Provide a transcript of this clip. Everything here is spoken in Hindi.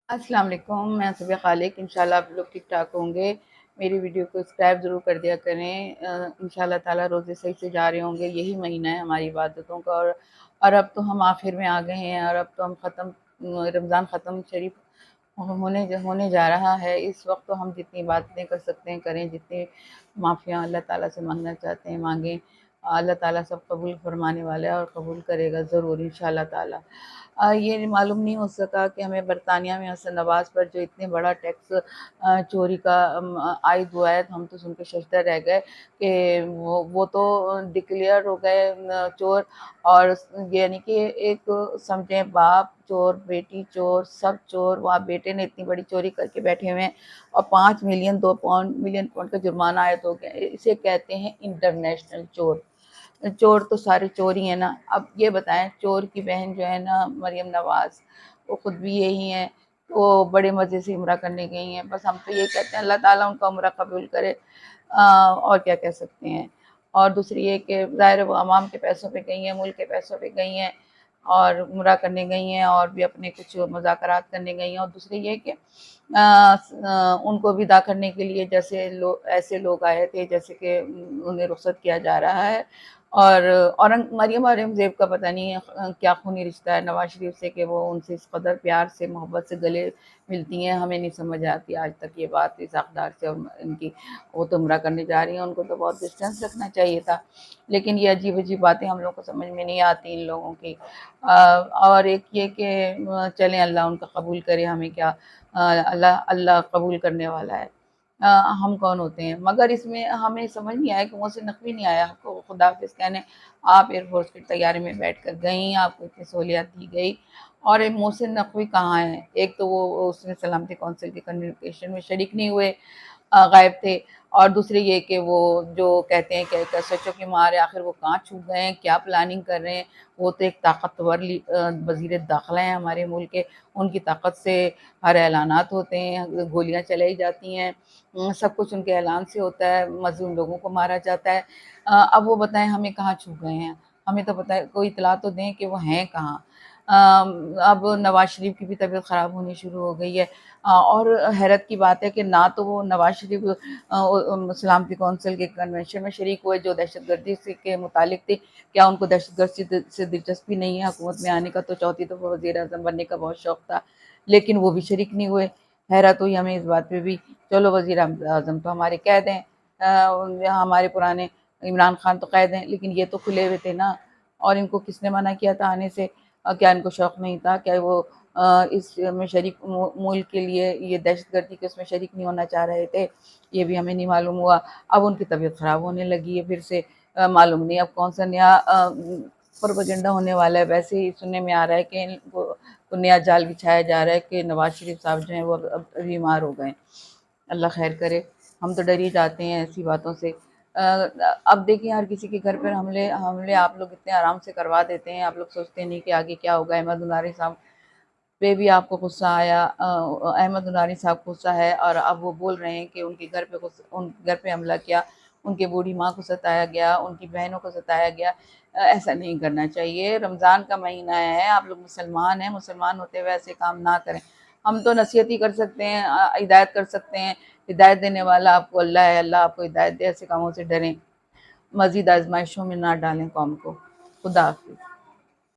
अस्सलाम वालेकुम, मैं सुबह खालिक। इंशाल्लाह आप लोग ठीक-ठाक होंगे। मेरी वीडियो को सब्सक्राइब ज़रूर कर दिया करें। इंशाल्लाह ताला रोज़े सही से जा रहे होंगे। यही महीना है हमारी इबादतों का और अब तो हम आखिर में आ गए हैं और अब तो हम रमज़ान ख़त्म शरीफ होने जा रहा है। इस वक्त तो हम जितनी बातें कर सकते हैं करें, जितनी माफ़ियाँ अल्लाह ताला से मांगना चाहते हैं मांगें। अल्लाह ताला सब कबूल फरमाने वाला है और कबूल करेगा ज़रूर इंशाल्लाह ताला। ये मालूम नहीं हो सका कि हमें बरतानिया में हसन नवाज़ पर जो इतने बड़ा टैक्स चोरी का आयद हुआ है, तो हम तो सुन के शशदर रह गए कि वो तो डिक्लेयर हो गए चोर। और यानी कि एक समझें बाप चोर, बेटी चोर, सब चोर। वहाँ बेटे ने इतनी बड़ी चोरी करके बैठे हुए हैं और 5 मिलियन 2 पौंड मिलियन पौंड का जुर्माना आयद हो गया। इसे कहते हैं इंटरनेशनल चोर। चोर तो सारे चोर ही हैं ना। अब ये बताएं, चोर की बहन जो है ना मरियम नवाज़, वो खुद भी यही हैं। वो बड़े मज़े से उम्रा करने गई हैं। बस हम तो ये कहते हैं अल्लाह ताला उनका उम्रा कबूल करे। और क्या कह सकते हैं। और दूसरी ये कि ज़ाहिर है वो अवाम के पैसों पे गई हैं, मुल्क के पैसों पे गई हैं और उम्रा करने गई हैं और भी अपने कुछ मुज़ाकरात करने गई हैं। और दूसरी ये कि उनको विदा करने के लिए जैसे ऐसे लोग आए थे जैसे कि उन्हें रुखसत किया जा रहा है। और मरियम औरंगज़ेब का पता नहीं क्या खूनी रिश्ता है नवाज़ शरीफ से कि वो उनसे इस कदर प्यार से मोहब्बत से गले मिलती हैं। हमें नहीं समझ आती आज तक ये बात इस अक़दार से और इनकी। वो तो उम्रा करने जा रही हैं, उनको तो बहुत डिस्टेंस रखना चाहिए था। लेकिन ये अजीब-अजीब बातें हम लोग को समझ में नहीं आती इन लोगों की। और एक ये कि चलें अल्लाह उनका कबूल करे, हमें क्या। अल्लाह अल्लाह कबूल करने वाला है। हम कौन होते हैं? मगर इसमें हमें समझ नहीं आया कि मुँह से नक़वी नहीं आया आपको खुदाफ़िज़ कहने। आप एयरफ़ोर्स के तैयारे में बैठकर गईं, आपको इतनी सहूलियत दी गई और ये मुँह से नक़वी कहाँ है? एक तो वो उसमें सलामती कौंसिल के कम्युनिकेशन में शरीक नहीं हुए, गायब थे। और दूसरे ये कि वो जो कहते हैं कि एसएचओ की मार है, आखिर वो कहाँ छुप गए हैं, क्या प्लानिंग कर रहे हैं। वो तो एक ताकतवर वज़ीर दाख़िला हैं हमारे मुल्क के। उनकी ताकत से हर ऐलानात होते हैं, गोलियाँ चलाई जाती हैं, सब कुछ उनके ऐलान से होता है, मज़लूम लोगों को मारा जाता है। अब वो बताएँ हमें कहाँ छुप गए हैं? हमें तो पता है, कोई इत्तला तो दें कि वो हैं कहाँ? अब नवाज़ शरीफ की भी तबीयत ख़राब होनी शुरू हो गई है। और हैरत की बात है कि ना तो वो नवाज़ शरीफ सलामती कौंसिल के कन्वेंशन में शरीक हुए जो दहशतगर्दी से के मुतालिक थे। क्या उनको दहशतगर्द से दिलचस्पी नहीं है? हुकूमत में आने का तो चौथी दफ़ा वज़ीर-ए-आज़म बनने का बहुत शौक था, लेकिन वो भी शरीक नहीं हुए। हैरत हुई हमें इस बात पे भी। चलो वज़ीर-ए-आज़म तो हमारे कैद हैं, हमारे पुराने इमरान खान तो कैद हैं, लेकिन ये तो खुले हुए थे ना। और इनको किसने मना किया था आने से? क्या इनको शौक नहीं था? क्या वो इसमें शरीक मुल्क के लिए ये दहशतगर्दी के उसमें शरीक नहीं होना चाह रहे थे? ये भी हमें नहीं मालूम हुआ। अब उनकी तबीयत ख़राब होने लगी है फिर से। मालूम नहीं अब कौन सा नया प्रोपेगेंडा होने वाला है। वैसे ही सुनने में आ रहा है कि वो नया जाल बिछाया जा रहा है कि नवाज़ शरीफ साहब जो हैं वो अब बीमार हो गए। अल्लाह खैर करे। हम तो डर ही जाते हैं ऐसी बातों से। अब देखिए हर किसी के घर पर हमले हमले आप लोग इतने आराम से करवा देते हैं, आप लोग सोचते नहीं कि आगे क्या होगा। अहमद उनारी साहब पे भी आपको गुस्सा आया। अहमद उनारी साहब को गुस्सा है और अब वो बोल रहे हैं कि उनके घर पे हमला किया, उनकी बूढ़ी माँ को सताया गया, उनकी बहनों को सताया गया। ऐसा नहीं करना चाहिए। रमज़ान का महीना है, आप लोग मुसलमान हैं, मुसलमान होते हुए ऐसे काम ना करें। हम तो नसीहत ही कर सकते हैं, हिदायत कर सकते हैं। हिदायत देने वाला आपको अल्लाह है, अल्लाह आपको हिदायत दे। ऐसे कामों से डरें, मज़ीद आज़माइशों में ना डालें कौम को। खुदा हाफ़िज़।